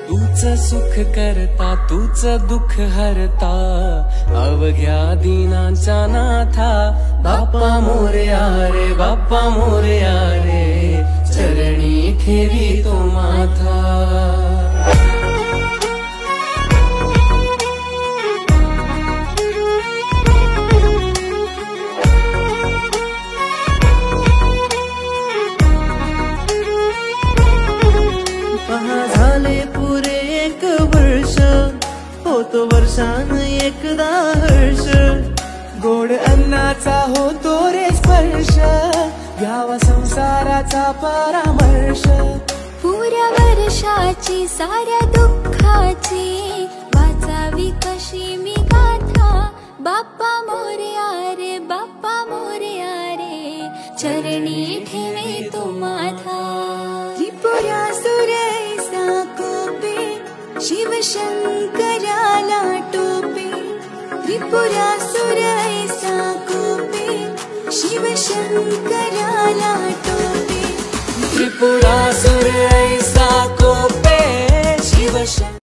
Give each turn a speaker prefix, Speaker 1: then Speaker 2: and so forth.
Speaker 1: तूच सुख करता तूच दुःख हरता अवघ्या दीनांच्या नाथा बाप्पा मोरया रे बाप्पा मोरया रे चरणी ठेवी तो माथा।
Speaker 2: झाले पुरे 1 वर्ष होतो वर्षान एकदा हर्ष
Speaker 1: गोड अन्नाचा होतो रे स्पर्श घ्यावा संसाराचा परामर्श।
Speaker 3: पुऱ्या वर्षाची साऱ्या दुःखाची वाचावी कशी मी गाथा बाप्पा मोरया रे बाप्पा मोरया रे चरणी ठेवे तो माथा। त्रिपुरासुरैसा कोपे शिवशंकराला टोपे त्रिपुरासुरैसा कोपे शिवशंकराला टोपे
Speaker 1: त्रिपुरासुर